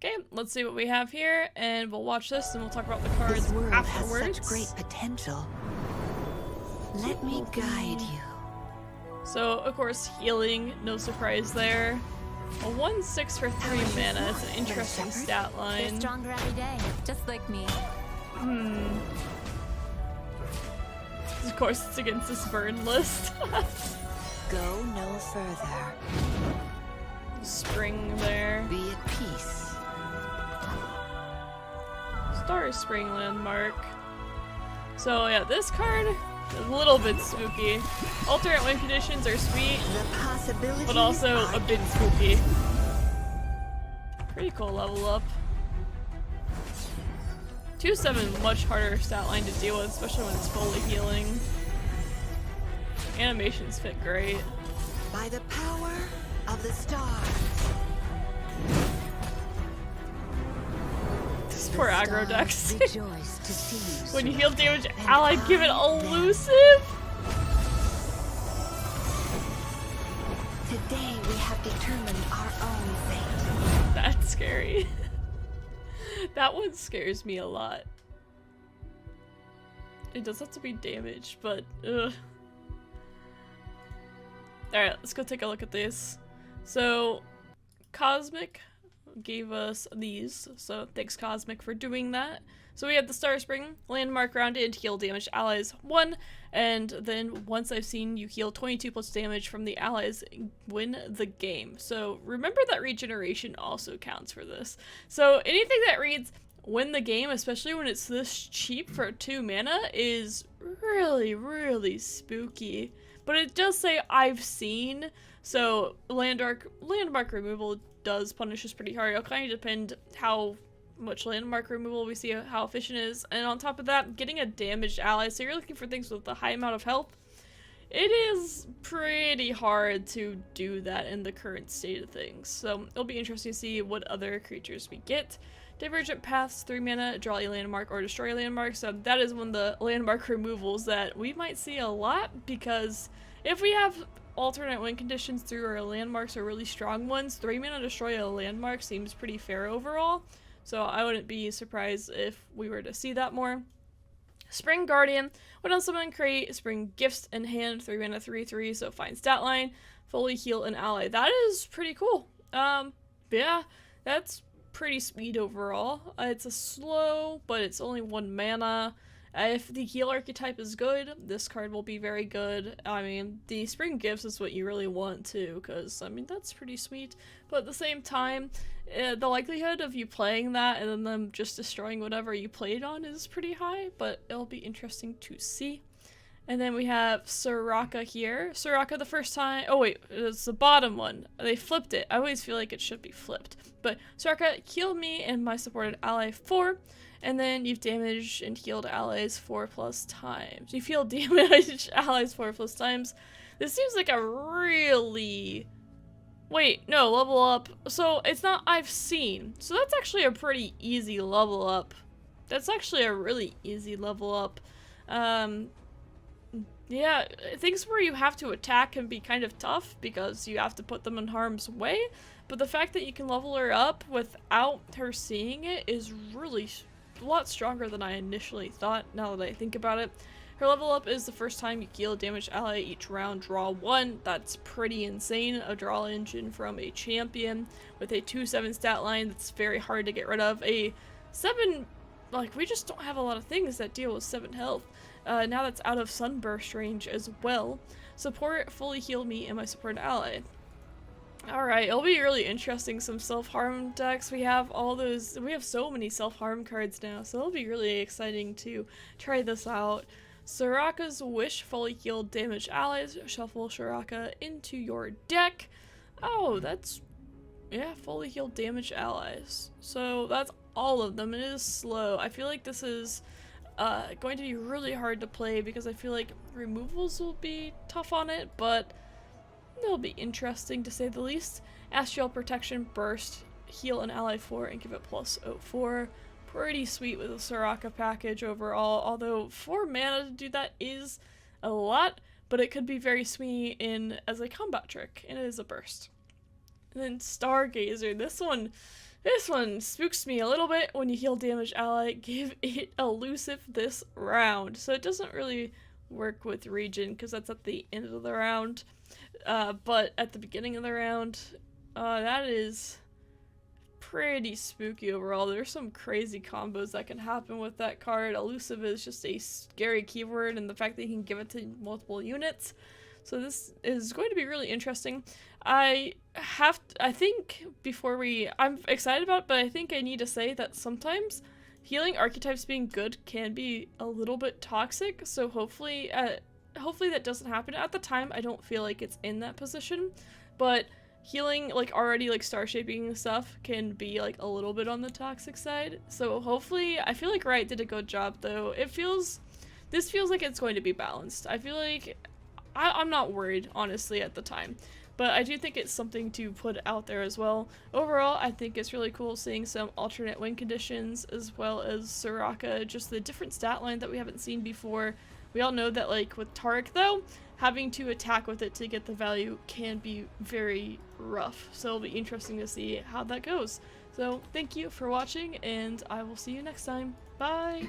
Okay, let's see what we have here, and we'll watch this, and we'll talk about the cards This world afterwards. has such great potential. Let me guide you. So, of course, healing, no surprise there. A 1/6 for 3 mana, it's an interesting stat They're line. stronger every day, just like me. Of course, it's against this burn list. Go no further. Spring there. Be at peace. Star Spring Landmark. So yeah, this card is a little bit spooky. Alternate win conditions are sweet, The possibilities but also are a bit spooky. Pretty cool level up. 2/7, much harder stat line to deal with, especially when it's fully healing. Animations fit great. by the power of the stars. This poor aggro decks. Rejoice to see you. When you heal damage, And ally give it I them. elusive. Today we have determined our own fate. That's scary. That one scares me a lot. It does have to be damaged, but ugh. Alright, let's go take a look at this. So, Cosmic gave us these, so thanks Cosmic for doing that. So we have the Star Spring, landmark grounded, heal damage allies 1, and then once I've seen you heal 22 plus damage from the allies, win the game. So remember that regeneration also counts for this. So anything that reads win the game, especially when it's this cheap for 2 mana, is really, really spooky. But it does say I've seen, so landmark removal does punish us pretty hard. It'll kind of depend how much landmark removal we see, how efficient it is, and on top of that, getting a damaged ally, so you're looking for things with a high amount of health, it is pretty hard to do that in the current state of things. So it'll be interesting to see what other creatures we get. Divergent Paths, 3 mana, draw a landmark or destroy a landmark, so that is one of the landmark removals that we might see a lot, because if we have alternate win conditions through our landmarks are really strong ones, 3 mana destroy a landmark seems pretty fair overall, so I wouldn't be surprised if we were to see that more. Spring Guardian, when on summon, create Spring Gifts in hand, 3 mana 3/3, so fine stat line, fully heal an ally. That is pretty cool. Yeah, that's pretty sweet overall. It's a slow, but it's only 1 mana. If the heal archetype is good, this card will be very good. I mean, the Spring Gifts is what you really want too, because, I mean, that's pretty sweet. But at the same time, the likelihood of you playing that and then them just destroying whatever you played on is pretty high, but it'll be interesting to see. And then we have Soraka here. Soraka the first time, oh wait, it's the bottom one. They flipped it. I always feel like it should be flipped. But Soraka healed me and my supported ally 4, and then you've damaged and healed allies 4+ times. You've healed damaged allies 4+ times. This seems like a really... Wait, no, level up. So it's not I've seen. So that's actually a pretty easy level up. That's actually a really easy level up. Yeah, things where you have to attack can be kind of tough because you have to put them in harm's way, but the fact that you can level her up without her seeing it is really a lot stronger than I initially thought, now that I think about it. Her level up is the first time you heal a damaged ally each round, draw 1. That's pretty insane. A draw engine from a champion with a 2/7 stat line that's very hard to get rid of. A 7, like, we just don't have a lot of things that deal with 7 health. Now that's out of Sunburst range as well. Support, fully heal me and my supported ally. Alright, it'll be really interesting. Some self-harm decks. We have all those, we have so many self-harm cards now, so it'll be really exciting to try this out. Soraka's Wish, fully healed damaged allies. Shuffle Soraka into your deck. Oh, that's, yeah, fully healed damaged allies. So that's all of them. It is slow. I feel like this is going to be really hard to play because I feel like removals will be tough on it, but they'll be interesting to say the least. Astral Protection, Burst, heal an ally 4 and give it +04. Pretty sweet with the Soraka package overall, although 4 mana to do that is a lot, but it could be very sweet in as a combat trick, and it is a burst. And then Stargazer, this one This one spooks me a little bit. When you heal damage ally, give it elusive this round. So it doesn't really work with region because that's at the end of the round. But at the beginning of the round, that is pretty spooky overall. There's some crazy combos that can happen with that card. Elusive is just a scary keyword, and the fact that you can give it to multiple units. So this is going to be really interesting. I'm excited about it, but I think I need to say that sometimes healing archetypes being good can be a little bit toxic, so hopefully that doesn't happen. At the time, I don't feel like it's in that position, but healing, like, already, like, star shaping stuff can be, like, a little bit on the toxic side. So hopefully, I feel like Riot did a good job, though. This feels like it's going to be balanced. I feel like I'm not worried, honestly, at the time. But I do think it's something to put out there as well. Overall, I think it's really cool seeing some alternate win conditions, as well as Soraka, just the different stat line that we haven't seen before. We all know that, like, with Taric, though, having to attack with it to get the value can be very rough. So it'll be interesting to see how that goes. So thank you for watching, and I will see you next time. Bye!